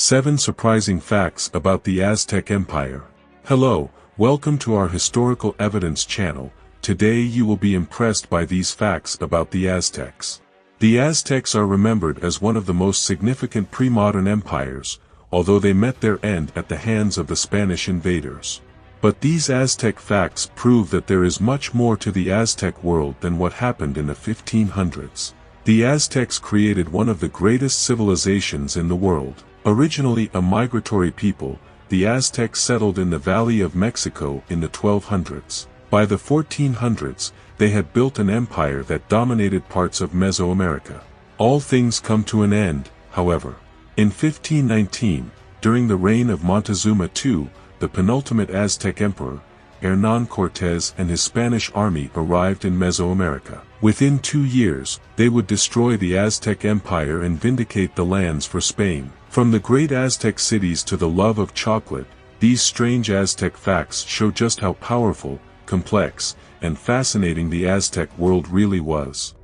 7 Surprising Facts About the Aztec Empire. Hello, welcome to our Historical Evidence channel. Today you will be impressed by these facts about the Aztecs. The Aztecs are remembered as one of the most significant pre-modern empires, although they met their end at the hands of the Spanish invaders. But these Aztec facts prove that there is much more to the Aztec world than what happened in the 1500s. The Aztecs created one of the greatest civilizations in the world. Originally a migratory people, the Aztecs settled in the Valley of Mexico in the 1200s. By the 1400s, they had built an empire that dominated parts of Mesoamerica. All things come to an end, however. In 1519, during the reign of Montezuma II, the penultimate Aztec emperor, Hernán Cortés and his Spanish army arrived in Mesoamerica. Within 2 years, they would destroy the Aztec Empire and vindicate the lands for Spain. From the great Aztec cities to the love of chocolate, these strange Aztec facts show just how powerful, complex, and fascinating the Aztec world really was.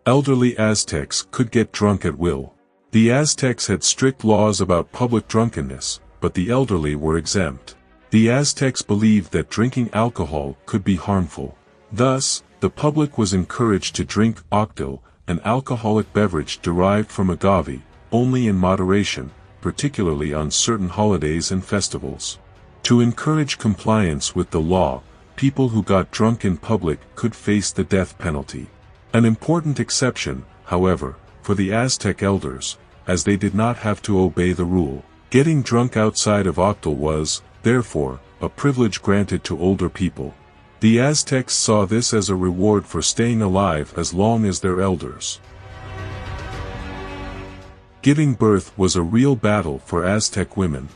Elderly Aztecs could get drunk at will. The Aztecs had strict laws about public drunkenness, but the elderly were exempt. The Aztecs believed that drinking alcohol could be harmful. Thus, the public was encouraged to drink octal, an alcoholic beverage derived from agave, only in moderation, particularly on certain holidays and festivals. To encourage compliance with the law, people who got drunk in public could face the death penalty. An important exception, however, for the Aztec elders, as they did not have to obey the rule. Getting drunk outside of octal was, therefore, a privilege granted to older people. The Aztecs saw this as a reward for staying alive as long as their elders. Giving birth was a real battle for Aztec women.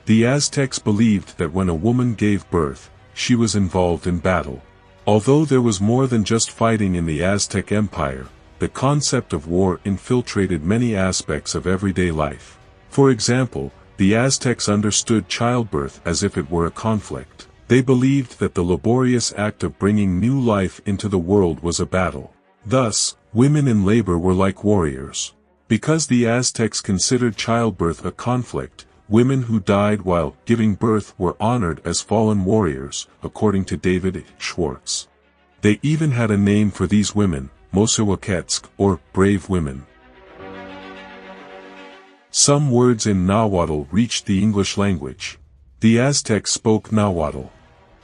The Aztecs believed that when a woman gave birth, she was involved in battle. Although there was more than just fighting in the Aztec Empire, the concept of war infiltrated many aspects of everyday life. For example, the Aztecs understood childbirth as if it were a conflict. They believed that the laborious act of bringing new life into the world was a battle. Thus, women in labor were like warriors. Because the Aztecs considered childbirth a conflict, women who died while giving birth were honored as fallen warriors, according to David Schwartz. They even had a name for these women, Mosowaquetsk, or brave women. Some words in Nahuatl reached the English language. The Aztecs spoke Nahuatl.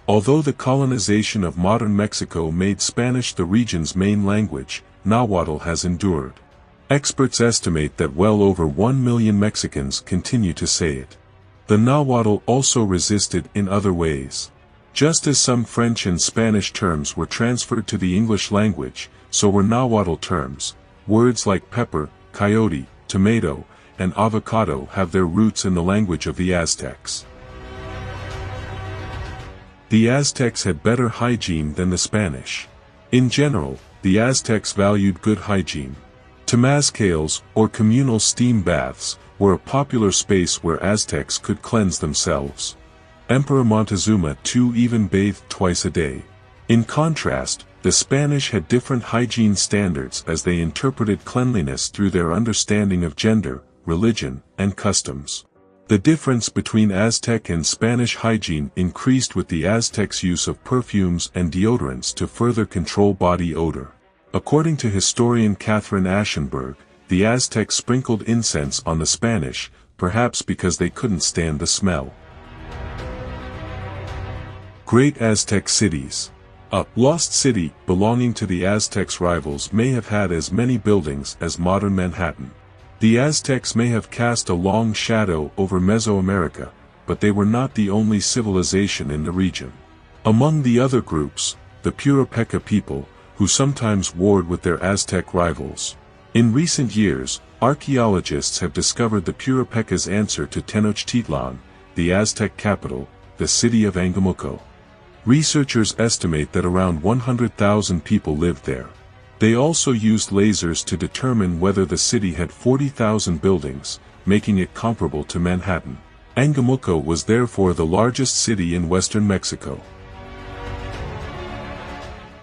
Although the colonization of modern Mexico made Spanish the region's main language, Nahuatl has endured. Experts estimate that well over 1 million Mexicans continue to say it. The Nahuatl also resisted in other ways. Just as some French and Spanish terms were transferred to the English language, so were Nahuatl terms. Words like pepper, coyote, tomato, and avocado have their roots in the language of the Aztecs. The Aztecs had better hygiene than the Spanish. In general, the Aztecs valued good hygiene. Temazcales, or communal steam baths, were a popular space where Aztecs could cleanse themselves. Emperor Montezuma II even bathed twice a day. In contrast, the Spanish had different hygiene standards as they interpreted cleanliness through their understanding of gender, religion, and customs. The difference between Aztec and Spanish hygiene increased with the Aztecs' use of perfumes and deodorants to further control body odor. According to historian Catherine Aschenberg, the Aztecs sprinkled incense on the Spanish, perhaps because they couldn't stand the smell. Great Aztec Cities. A lost city belonging to the Aztecs' rivals may have had as many buildings as modern Manhattan. The Aztecs may have cast a long shadow over Mesoamerica, but they were not the only civilization in the region. Among the other groups, the Purupeca people, who sometimes warred with their Aztec rivals. In recent years, archaeologists have discovered the Purupeca's answer to Tenochtitlan, the Aztec capital, the city of Angamuco. Researchers estimate that around 100,000 people lived there. They also used lasers to determine whether the city had 40,000 buildings, making it comparable to Manhattan. Angamuco was therefore the largest city in western Mexico.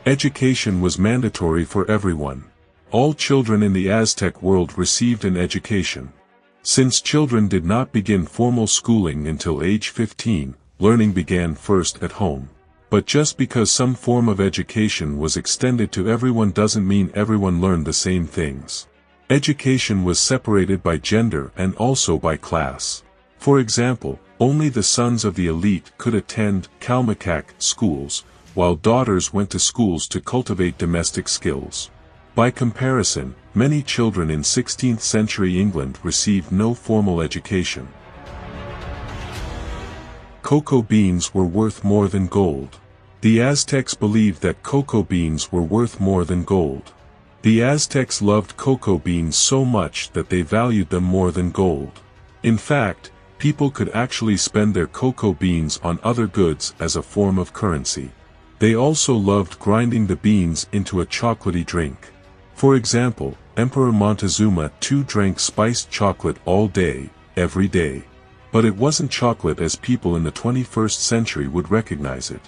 Education was mandatory for everyone. All children in the Aztec world received an education. Since children did not begin formal schooling until age 15, learning began first at home. But just because some form of education was extended to everyone doesn't mean everyone learned the same things. Education was separated by gender and also by class. For example, only the sons of the elite could attend Kalmakak schools, while daughters went to schools to cultivate domestic skills. By comparison, many children in 16th century England received no formal education. Cocoa beans were worth more than gold. The Aztecs believed that cocoa beans were worth more than gold. The Aztecs loved cocoa beans so much that they valued them more than gold. In fact, people could actually spend their cocoa beans on other goods as a form of currency. They also loved grinding the beans into a chocolatey drink. For example, Emperor Montezuma II drank spiced chocolate all day, every day. But it wasn't chocolate as people in the 21st century would recognize it.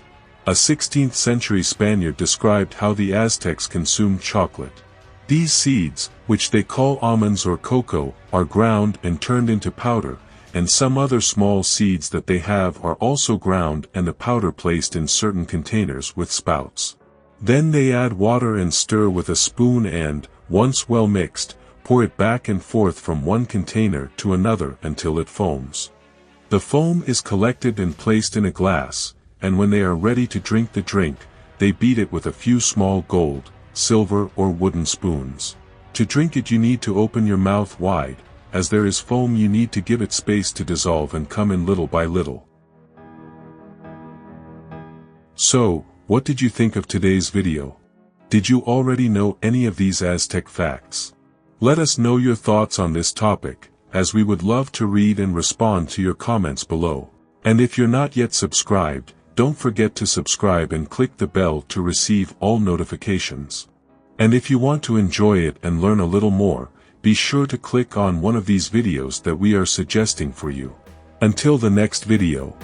A 16th century Spaniard described how the Aztecs consumed chocolate. These seeds, which they call almonds or cocoa, are ground and turned into powder, and some other small seeds that they have are also ground and the powder placed in certain containers with spouts. Then they add water and stir with a spoon and, once well mixed, pour it back and forth from one container to another until it foams. The foam is collected and placed in a glass, and when they are ready to drink the drink, they beat it with a few small gold, silver or wooden spoons. To drink it you need to open your mouth wide, as there is foam you need to give it space to dissolve and come in little by little. So, what did you think of today's video? Did you already know any of these Aztec facts? Let us know your thoughts on this topic, as we would love to read and respond to your comments below. And if you're not yet subscribed, don't forget to subscribe and click the bell to receive all notifications. And if you want to enjoy it and learn a little more, be sure to click on one of these videos that we are suggesting for you. Until the next video.